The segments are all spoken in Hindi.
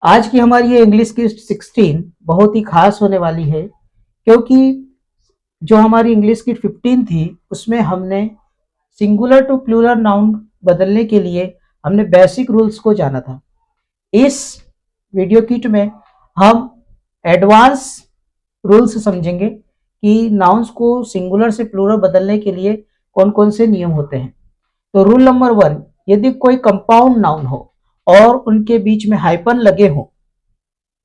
आज की हमारी ये इंग्लिश की 16 बहुत ही खास होने वाली है, क्योंकि जो हमारी इंग्लिश की 15 थी उसमें हमने सिंगुलर टू प्लूरल नाउन बदलने के लिए हमने बेसिक रूल्स को जाना था। इस वीडियो किट में हम एडवांस रूल्स समझेंगे कि नाउन्स को सिंगुलर से प्लूरल बदलने के लिए कौन कौन से नियम होते हैं। तो रूल नंबर 1, यदि कोई कंपाउंड नाउन हो और उनके बीच में हाइपन लगे हों,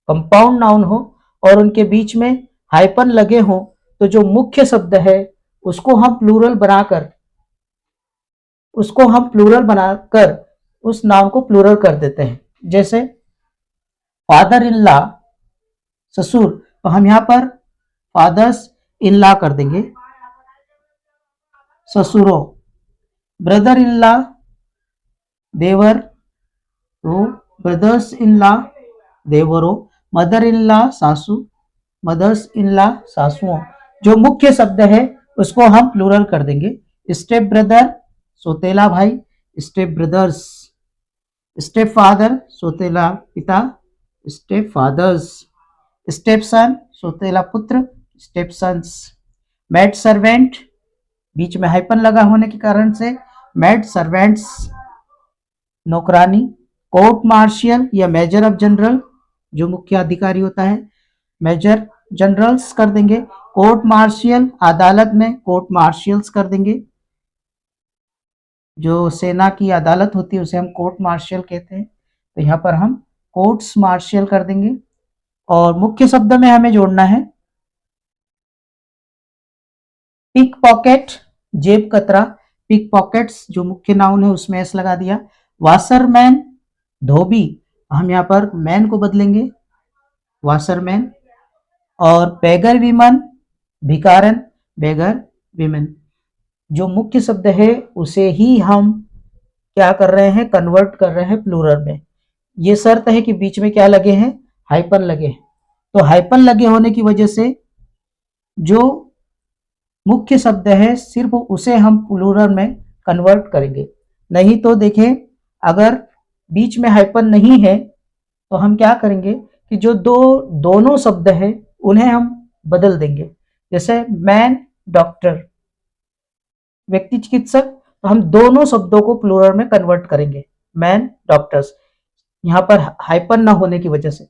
कंपाउंड नाउन हो और उनके बीच में हाइपन लगे हों, तो जो मुख्य शब्द है उसको हम प्लूरल बनाकर उस नाउन को प्लूरल कर देते हैं। जैसे फादर इन लॉ, ससुर, तो हम यहाँ पर फादर्स इन लॉ कर देंगे, ससुरों। ब्रदर इन लॉ, देवर, तो ब्रदर्स इन लॉ, देवरों। मदर इन लॉ, सासू, मदर्स इन लॉ, सासुओं। जो मुख्य शब्द है उसको हम प्लूरल कर देंगे। स्टेप ब्रदर, सोतेला भाई, स्टेप ब्रदर्स। स्टेप फादर, सोतेला पिता, स्टेप फादर्स। स्टेप सन, सोतेला पुत्र, स्टेप सन्स। मैड सर्वेंट, बीच में हाइपन लगा होने के कारण से मैड सर्वेंट्स, नौकरानी। कोर्ट मार्शियल या मेजर ऑफ जनरल, जो मुख्य अधिकारी होता है, मेजर जनरल्स कर देंगे। कोर्ट मार्शियल, अदालत में कोर्ट मार्शियल्स कर देंगे। जो सेना की अदालत होती है उसे हम कोर्ट मार्शियल कहते हैं, तो यहाँ पर हम कोर्ट्स मार्शियल कर देंगे। और मुख्य शब्द में हमें जोड़ना है पिक पॉकेट, जेब कतरा। पिक पॉकेट्स जो मुख्य नाउन है उसमें एस लगा दिया। वाशरमैन, धोबी, हम यहाँ पर मैन को बदलेंगे, वाशरमैन। और बेगर विमन, भिकारन, बेगर विमेन। जो मुख्य शब्द है उसे ही हम क्या कर रहे हैं, कन्वर्ट कर रहे हैं प्लूरल में। ये शर्त है कि बीच में क्या लगे हैं, हाइपन लगे हैं। तो हाइपन लगे होने की वजह से जो मुख्य शब्द है सिर्फ उसे हम प्लूरल में कन्वर्ट करेंगे। नहीं तो देखें, अगर बीच में हाइपन नहीं है तो हम क्या करेंगे कि जो दोनों शब्द है उन्हें हम बदल देंगे। जैसे मैन डॉक्टर, व्यक्ति चिकित्सक, तो हम दोनों शब्दों को प्लूरल में कन्वर्ट करेंगे, मैन डॉक्टर्स, यहाँ पर हाइपन ना होने की वजह से।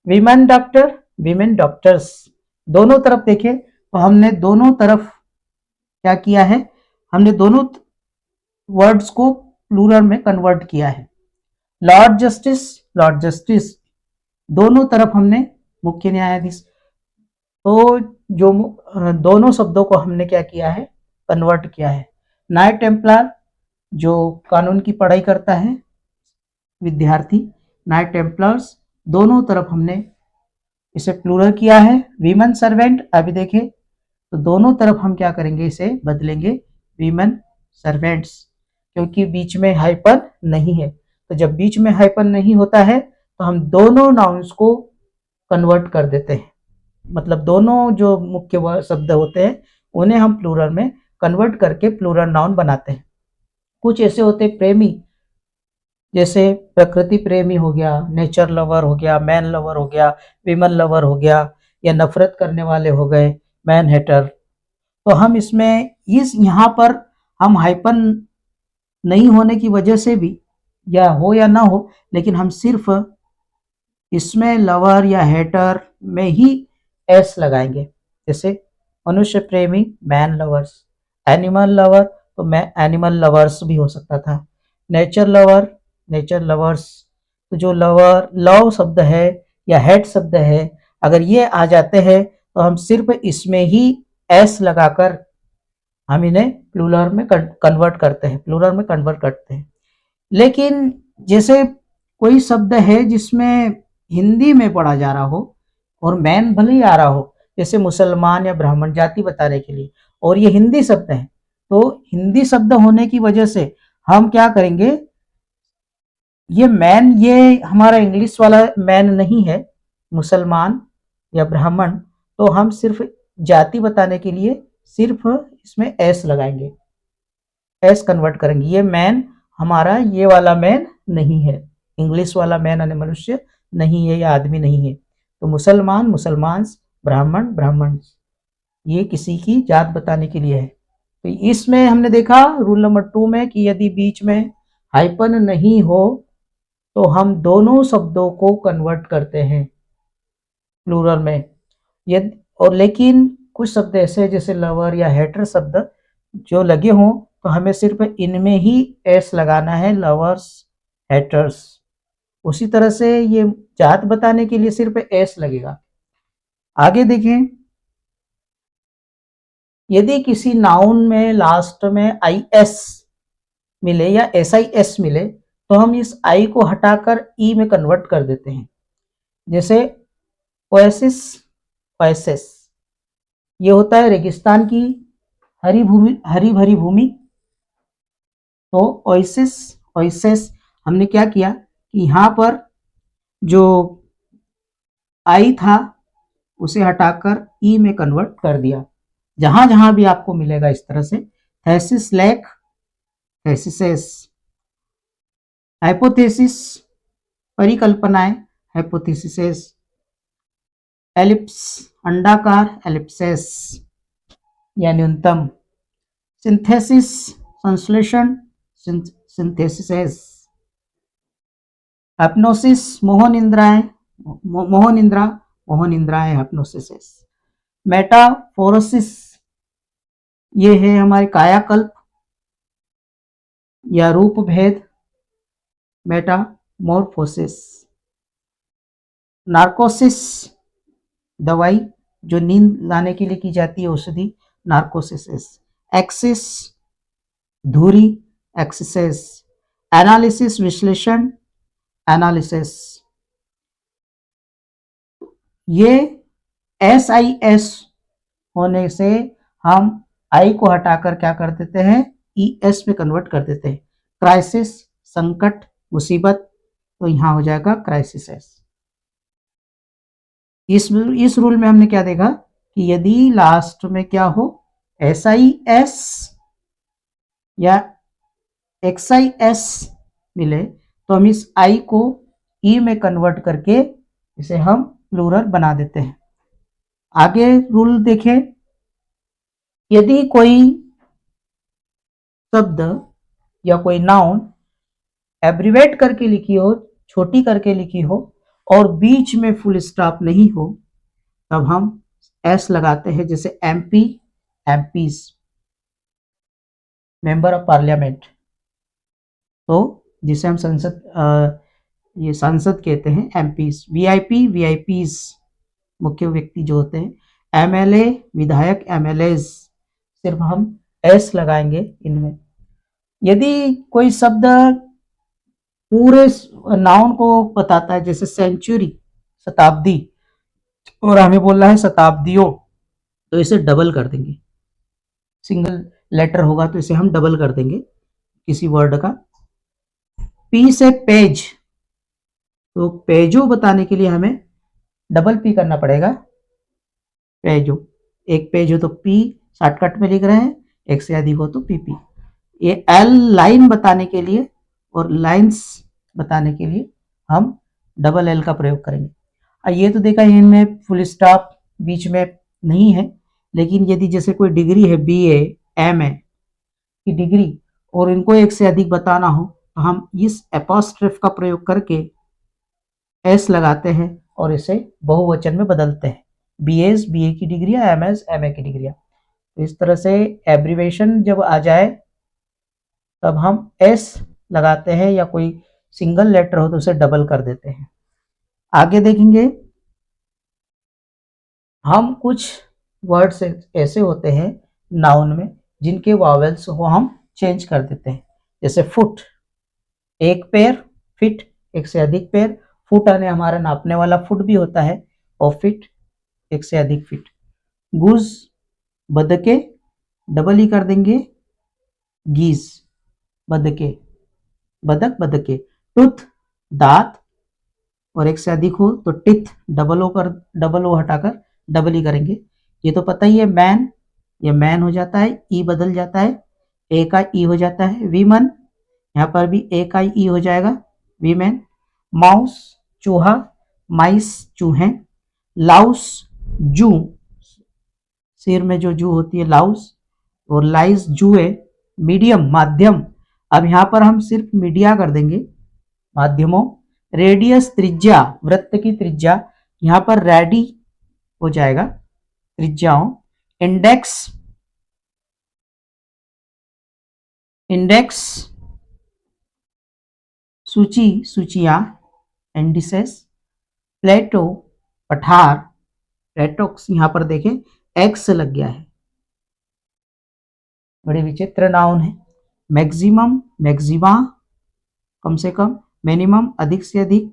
Women doctor, women doctors. दोनों तरफ देखें तो हमने दोनों तरफ क्या किया है, हमने दोनों वर्ड्स को प्लूरल में कन्वर्ट किया है। लॉर्ड जस्टिस, लॉर्ड जस्टिस, दोनों तरफ हमने मुख्य न्यायाधीश। तो जो दोनों शब्दों को हमने क्या किया है, कन्वर्ट किया है। नाइट टेम्पलर, जो कानून की पढ़ाई करता है विद्यार्थी, नाइट टेम्पलर्स, दोनों तरफ हमने इसे प्लूरल किया है। वीमेन सर्वेंट, अभी देखें तो दोनों तरफ हम क्या करेंगे, इसे बदलेंगे वीमेन सर्वेंट्स, क्योंकि बीच में हाइपन नहीं है। तो जब बीच में हाइपन नहीं होता है तो हम दोनों नाउन्स को कन्वर्ट कर देते हैं, मतलब दोनों जो मुख्य शब्द होते हैं उन्हें हम प्लूरल में कन्वर्ट करके प्लूरल नाउन बनाते हैं। कुछ ऐसे होते हैं प्रेमी, जैसे प्रकृति प्रेमी हो गया, नेचर लवर हो गया, मैन लवर हो गया, विमन लवर हो गया, या नफरत करने वाले हो गए, मैन हेटर। तो हम इसमें यहाँ पर हम हाइपन नहीं होने की वजह से भी, या हो या ना हो, लेकिन हम सिर्फ इसमें लवर या हेटर में ही एस लगाएंगे। जैसे मनुष्य प्रेमी, मैन लवर्स। एनिमल लवर, तो मैं एनिमल लवर्स भी हो सकता था। Nature lover, nature lovers. तो जो लवर, लव शब्द है या हेट शब्द है, अगर ये आ जाते हैं तो हम सिर्फ इसमें ही एस लगाकर हम इन्हें प्लूरल में कन्वर्ट करते हैं, प्लूरल में कन्वर्ट करते हैं। लेकिन जैसे कोई शब्द है जिसमें हिंदी में पढ़ा जा रहा हो और मैन भले ही आ रहा हो, जैसे मुसलमान या ब्राह्मण जाति बताने के लिए, और ये हिंदी शब्द है, तो हिंदी शब्द होने की वजह से हम क्या करेंगे, ये मैन, ये हमारा इंग्लिश वाला मैन नहीं है, मुसलमान या ब्राह्मण, तो हम सिर्फ जाति बताने के लिए सिर्फ इसमें एस लगाएंगे, एस कन्वर्ट करेंगे। ये मैन हमारा ये वाला मैन नहीं है, इंग्लिश वाला मैन यानी मनुष्य नहीं है या आदमी नहीं है। तो मुसलमान मुसलमान, ब्राह्मण ब्राह्मण, ये किसी की जात बताने के लिए है। तो इसमें हमने देखा रूल नंबर 2 में कि यदि बीच में हाइपन नहीं हो तो हम दोनों शब्दों को कन्वर्ट करते हैं प्लूरल में। यदि और लेकिन कुछ शब्द ऐसे जैसे लवर या हेटर शब्द जो लगे हों तो हमें सिर्फ इनमें ही एस लगाना है, लवर्स हेटर्स। उसी तरह से ये जात बताने के लिए सिर्फ एस लगेगा। आगे देखें, यदि किसी नाउन में लास्ट में आई एस मिले या एस आई एस मिले तो हम इस आई को हटाकर ई में कन्वर्ट कर देते हैं। जैसे ओएसिस, ओएसिस ये होता है रेगिस्तान की हरी भूमि, हरी भरी भूमि। तो ओएसिस, ओएसिस हमने क्या किया कि यहाँ पर जो आई था उसे हटाकर ई में कन्वर्ट कर दिया। जहां जहां भी आपको मिलेगा इस तरह से, थेसिस लेक, थेसिसेस, हाइपोथेसिस परिकल्पनाएं, हाइपोथेसिसेस, एलिप्स अंडाकार, एलिप्सेस या न्यूनतम, सिंथेसिस संश्लेषण, सिंथेसिसेस, हिप्नोसिस मोह निद्राएं, मोह निद्रा, मोह निद्राएं हिप्नोसिस, मेटाफोरोसिस ये है हमारे कायाकल्प या रूप भेद, मेटामॉर्फोसिस, नार्कोसिस दवाई जो नींद लाने के लिए की जाती है औषधि, नार्कोसिस, एक्सिस धुरी, एक्सिसेस, एनालिसिस विश्लेषण, एनालिसिस। ये एस आई एस होने से हम आई को हटाकर क्या कर देते हैं, ई एस में कन्वर्ट कर देते हैं। क्राइसिस संकट, मुसीबत, तो यहां हो जाएगा क्राइसिस एस। इस रूल में हमने क्या देखा कि यदि लास्ट में क्या हो, एस आई एस या एक्स आई एस मिले तो हम इस आई को ई में कन्वर्ट करके इसे हम प्लूरल बना देते हैं। आगे रूल देखें, यदि कोई शब्द या कोई नाउन एब्रीवेट करके लिखी हो, छोटी करके लिखी हो और बीच में फुल स्टॉप नहीं हो तब हम एस लगाते हैं। जैसे MP, MPs, member of parliament, तो जिसे हम संसद ये सांसद कहते हैं, एमपीज। वीआईपी, वीआईपीज मुख्य व्यक्ति जो होते हैं। एमएलए, विधायक, एमएलएज, सिर्फ हम एस लगाएंगे इनमें। यदि कोई शब्द पूरे नाउन को बताता है जैसे सेंचुरी, शताब्दी, और हमें बोलना है शताब्दियों, तो इसे डबल कर देंगे। सिंगल लेटर होगा तो इसे हम डबल कर देंगे किसी वर्ड का। पी से पेज, तो पेजो बताने के लिए हमें डबल पी करना पड़ेगा। पेजो, एक पेज हो तो पी शॉर्टकट में लिख रहे हैं, एक से अधिक हो तो पीपी। ये एल लाइन बताने के लिए और लाइंस बताने के लिए हम डबल एल का प्रयोग करेंगे। ये तो देखा इनमें फुल स्टॉप बीच में नहीं है, लेकिन यदि जैसे कोई डिग्री है बीए, एमए की डिग्री और इनको एक से अधिक बताना हो तो हम इस एपोस्ट्रोफ का प्रयोग करके एस लगाते हैं और इसे बहुवचन में बदलते हैं। बीएस, बीए की डिग्रियां, एमएस, एमए की डिग्रियां। तो इस तरह से एब्रीवेशन जब आ जाए तब हम एस लगाते हैं या कोई सिंगल लेटर हो तो उसे डबल कर देते हैं। आगे देखेंगे, हम कुछ वर्ड्स ऐसे होते हैं नाउन में जिनके वावेल्स को हम चेंज कर देते हैं। जैसे फुट, एक पैर, फिट, एक से अधिक पैर। फुट यानी हमारा नापने वाला फुट भी होता है और फिट एक से अधिक फिट। गुज, बदके, डबल ही कर देंगे, गीज, बदके, बदक, बदके। टूथ, दांत, और एक से अधिक हो तो टिथ, डबल ओ हटाकर डबल ही करेंगे। ये तो पता ही है। मैन, ये मैन हो जाता है, ई बदल जाता है, ए का ई हो जाता है। वीमन, यहाँ पर भी ए का ई हो जाएगा, वीमेन। माउस, चूहा, माइस चूहे, लाउस जू, सिर में जो जू होती है लाउस, और लाइस जुए, मीडियम माध्यम, अब यहां पर हम सिर्फ मीडिया कर देंगे, माध्यमों, रेडियस त्रिज्या, वृत्त की त्रिज्या, यहां पर रेडी हो जाएगा त्रिज्याओं, इंडेक्स, इंडेक्स सूची, सूचियां, इंडिसेस, प्लेटो पठार, प्लेटोक्स, यहां पर देखें एक्स लग गया है, बड़े विचित्र नाउन है। मैक्सिमम, मैक्सिमा, कम से कम, मिनिमम अधिक से अधिक,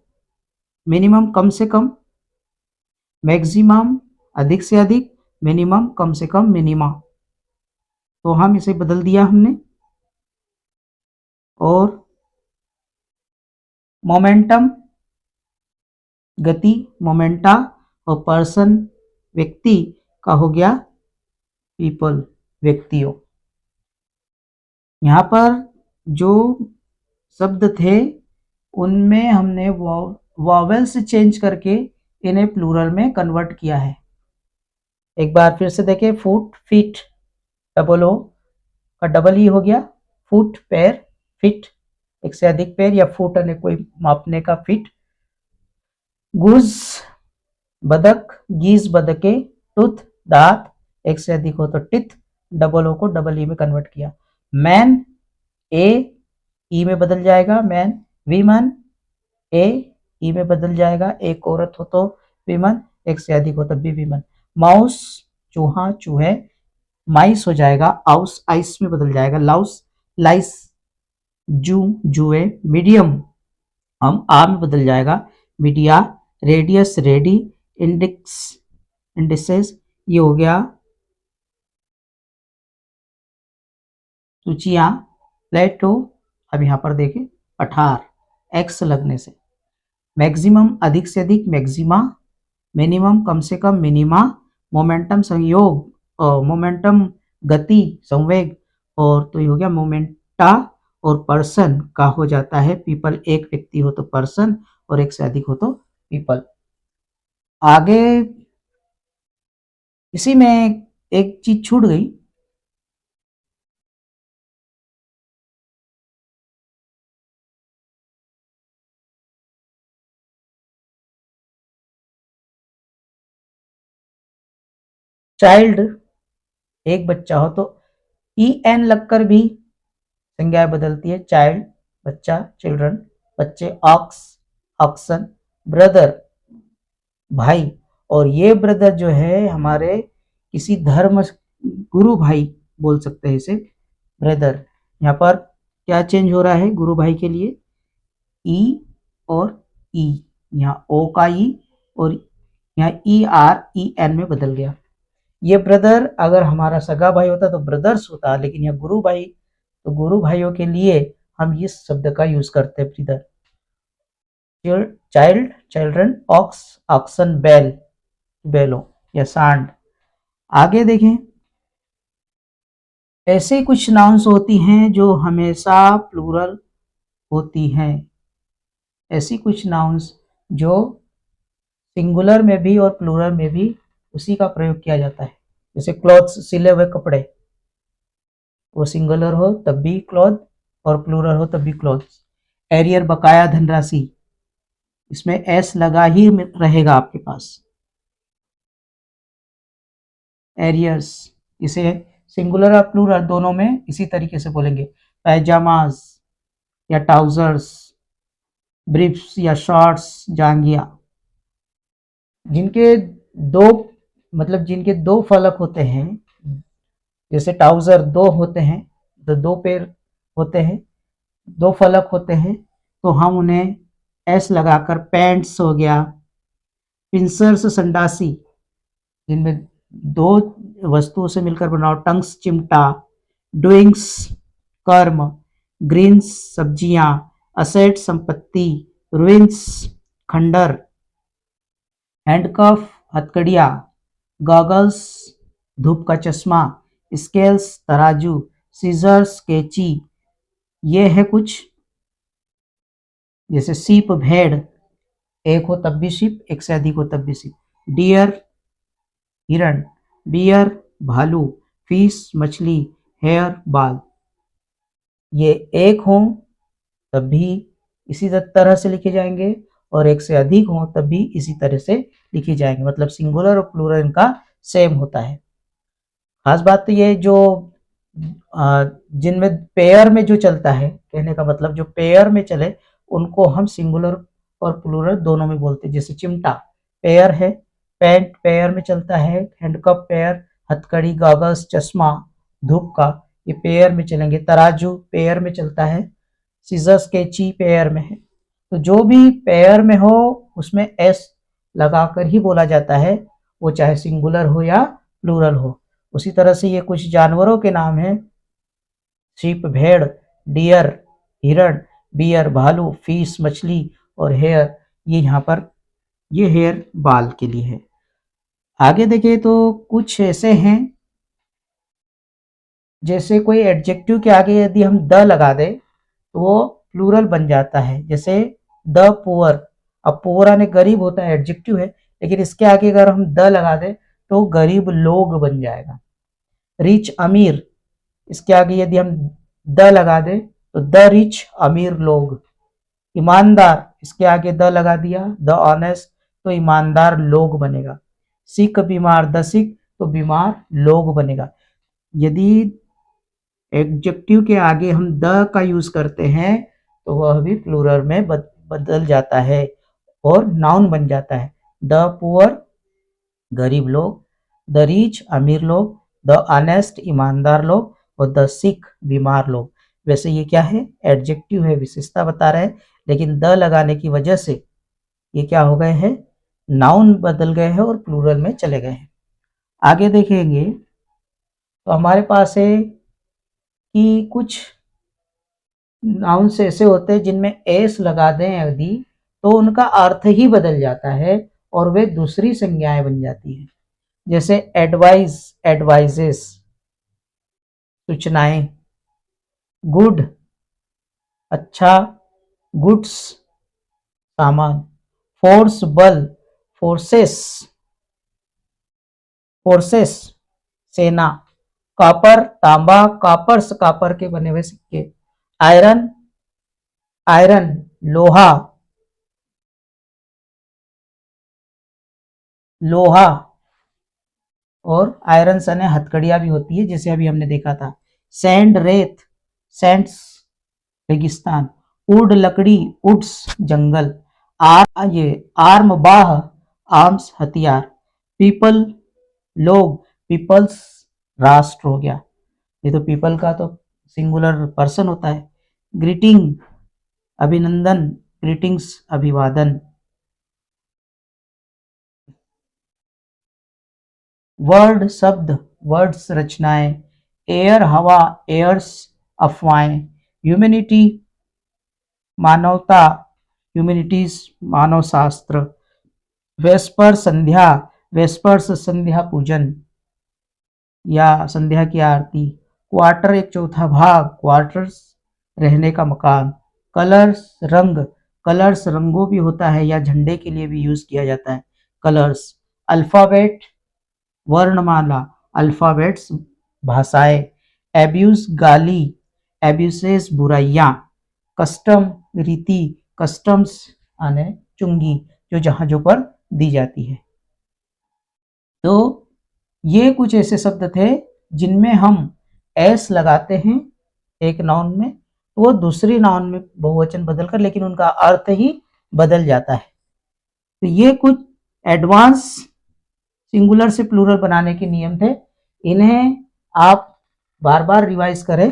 मिनिमम कम से कम, मैक्सिमम अधिक से अधिक, मिनिमम कम से कम, मिनिमा, तो हम इसे बदल दिया हमने। और मोमेंटम गति, मोमेंटा, और पर्सन व्यक्ति का हो गया पीपल, व्यक्तियों। यहां पर जो शब्द थे उनमें हमने वॉवेल से चेंज करके इन्हें प्लूरल में कन्वर्ट किया है। एक बार फिर से देखें, फुट, फीट, डबल ओ का डबल ई हो गया, फुट पैर, फिट एक से अधिक पैर, या फुट ने कोई मापने का, फिट, गुज बदक, गीज बदके, टूथ दांत, एक से अधिक हो तो टिथ, डबल ओ को डबल ई में कन्वर्ट किया। मैन ए ई में बदल जाएगा मैन, वीमन ए ई में बदल जाएगा, एक औरत हो तो वीमन, एक से अधिक हो तो बी वीमन। माउस चूहा, चूहे, माइस हो जाएगा आउस, आइस में बदल जाएगा लाउस, लाइस, जू, जुए, मीडियम हम आ में बदल जाएगा media, radius ready, index, indices, ये हो गया सूचियां, प्लेटो, अब यहां पर देखें पठार, एक्स लगने से, मैक्सिमम अधिक से अधिक, मैक्सिमा, मिनिमम कम से कम, मिनिमा, मोमेंटम संयोग, मोमेंटम गति, संवेग, और तो ये हो गया मोमेंटा, और पर्सन का हो जाता है पीपल, एक व्यक्ति हो तो पर्सन, और एक से अधिक हो तो पीपल। आगे इसी में एक चीज छूट गई, चाइल्ड, एक बच्चा हो तो ई एन लगकर भी संज्ञा बदलती है, चाइल्ड बच्चा, चिल्ड्रन बच्चे, ऑक्स ऑक्सन, ब्रदर भाई, और ये ब्रदर जो है हमारे किसी धर्म, गुरु भाई बोल सकते हैं इसे ब्रदर। यहाँ पर क्या चेंज हो रहा है गुरु भाई के लिए, ई और ई, यहाँ ओ का ई और यहाँ ई आर ई एन में बदल गया। ये ब्रदर अगर हमारा सगा भाई होता तो ब्रदर्स होता, लेकिन यह गुरु भाई, तो गुरु भाइयों के लिए हम इस शब्द का यूज करते हैं brother. Child, children, ox oxen, बैल बैलों या सांड। आगे देखें, ऐसे कुछ नाउन्स होती हैं जो हमेशा प्लूरल होती हैं, ऐसी कुछ नाउन्स जो सिंगुलर में भी और प्लूरल में भी उसी का प्रयोग किया जाता है। जैसे क्लॉथ्स, सिले हुए कपड़े, वो सिंगुलर हो तब भी क्लॉथ और प्लूरल हो तब भी क्लॉथ्स। एरियर बकाया धनराशि, इसमें एस लगा ही रहेगा आपके पास, एरियर्स, इसे सिंगुलर और प्लूरल दोनों में इसी तरीके से बोलेंगे। पैजामाज या ट्राउजर्स, ब्रीफ्स या शॉर्ट्स, जांगिया, जिनके दो मतलब जिनके दो फलक होते हैं, जैसे ट्राउजर दो होते हैं तो दो पैर होते हैं, दो फलक होते हैं, तो हम उन्हें एस लगाकर पैंट्स हो गया। पिंसर्स संडासी, जिनमें दो वस्तुओं से मिलकर बनाओ, टंग्स चिमटा, डुइंग्स कर्म, ग्रीन्स सब्जियां, असेट संपत्ति, रुइंस खंडर, हैंडकफ हथकड़िया, गॉगल्स धूप का चश्मा, स्केल्स तराजू, सीजर्स कैंची, ये है कुछ। जैसे सीप भेड़, एक हो तब भी शिप, एक से अधिक हो तब भी शिप। डियर हिरण, बियर भालू, फिश मछली, हेयर बाल। ये एक हो तब भी इसी तरह से लिखे जाएंगे, और एक से अधिक हो तब भी इसी तरह से लिखे जाएंगे, मतलब सिंगुलर और प्लूरल इनका सेम होता है। खास बात तो ये जो जिनमें पेयर में जो चलता है, कहने का मतलब जो पेयर में चले उनको हम सिंगुलर और प्लूरल दोनों में बोलते हैं। जैसे चिमटा पेयर है, पैंट पेयर में चलता है, हैंडकप पेयर, हथकड़ी, गॉगल्स, चश्मा, धूप का, ये पेयर में चलेंगे। तराजू पेयर में चलता है, सीजर्स, कैंची पेयर में है। तो जो भी पेयर में हो उसमें एस लगाकर ही बोला जाता है, वो चाहे सिंगुलर हो या प्लूरल हो। उसी तरह से ये कुछ जानवरों के नाम हैं, शीप भेड़, डियर हिरण, बियर भालू, फिश मछली, और हेयर, ये यहाँ पर ये हेयर बाल के लिए है। आगे देखें तो कुछ ऐसे हैं, जैसे कोई एडजेक्टिव के आगे यदि हम द लगा दें तो वो प्लूरल बन जाता है। जैसे द पुअर, अब पुअर यानी गरीब होता है, एडजेक्टिव है, लेकिन इसके आगे अगर हम द लगा दें तो गरीब लोग बन जाएगा। रिच अमीर, इसके आगे यदि हम द लगा दें तो द रिच अमीर लोग। ईमानदार, इसके आगे द लगा दिया, द ऑनेस्ट, तो ईमानदार लोग बनेगा। सिक बीमार, द सिक, तो बीमार लोग बनेगा। यदि एडजेक्टिव के आगे हम द का यूज करते हैं तो वह भी प्लूरल में बदल जाता है और नाउन बन जाता है। द पुअर गरीब लोग, द रिच अमीर लोग, द ऑनेस्ट ईमानदार लोग, और द सिक बीमार लोग। वैसे ये क्या है, एडजेक्टिव है, विशेषता बता रहे हैं, लेकिन द लगाने की वजह से ये क्या हो गए हैं, नाउन बदल गए हैं और प्लूरल में चले गए हैं। आगे देखेंगे तो हमारे पास है कि कुछ नाउन्स ऐसे होते हैं जिनमें एस लगा दें यदि तो उनका अर्थ ही बदल जाता है और वे दूसरी संज्ञाएं बन जाती हैं। जैसे एडवाइज, एडवाइजेस, सूचनाएं। गुड, अच्छा, गुड्स, सामान। फोर्स, बल, फोर्सेस, फोर्सेस, सेना। कॉपर, तांबा, कॉपर्स, कॉपर के बने हुए सिक्के। आयरन, आयरन, लोहा, लोहा, और आयरन सन हथकड़ियां भी होती है, जैसे अभी हमने देखा था। सैंड, रेत, सैंड्स, रेगिस्तान। वुड, लकड़ी, वुड्स, जंगल। ये आर्म, बाह, आर्म्स, हथियार। पीपल, लोग, पीपल्स, राष्ट्र हो गया। ये तो पीपल का तो सिंगुलर पर्सन होता है। ग्रीटिंग, अभिनंदन, ग्रीटिंग्स, अभिवादन। वर्ड, शब्द, वर्ड्स, रचनाएं। एयर, हवा, एयर्स, अफवाहें। ह्यूमैनिटी, मानवता, ह्यूमैनिटीज, मानव शास्त्र। वेस्पर, संध्या, वेस्पर्स, संध्या पूजन या संध्या की आरती। क्वार्टर, एक चौथा भाग, क्वार्टर्स, रहने का मकान। कलर्स, रंग, कलर्स रंगों भी होता है या झंडे के लिए भी यूज किया जाता है कलर्स। अल्फाबेट, वर्णमाला, अल्फाबेट्स, भाषाएं। एब्यूज, गाली, एब्यूसेस, बुराइयां। कस्टम, रीति, कस्टम्स आने चुंगी, जो जहाजों पर दी जाती है। तो ये कुछ ऐसे शब्द थे जिनमें हम एस लगाते हैं एक नाउन में, तो वो दूसरी नाउन में बहुवचन बदलकर, लेकिन उनका अर्थ ही बदल जाता है। तो ये कुछ एडवांस सिंगुलर से प्लूरल बनाने के नियम थे। इन्हें आप बार बार रिवाइज करें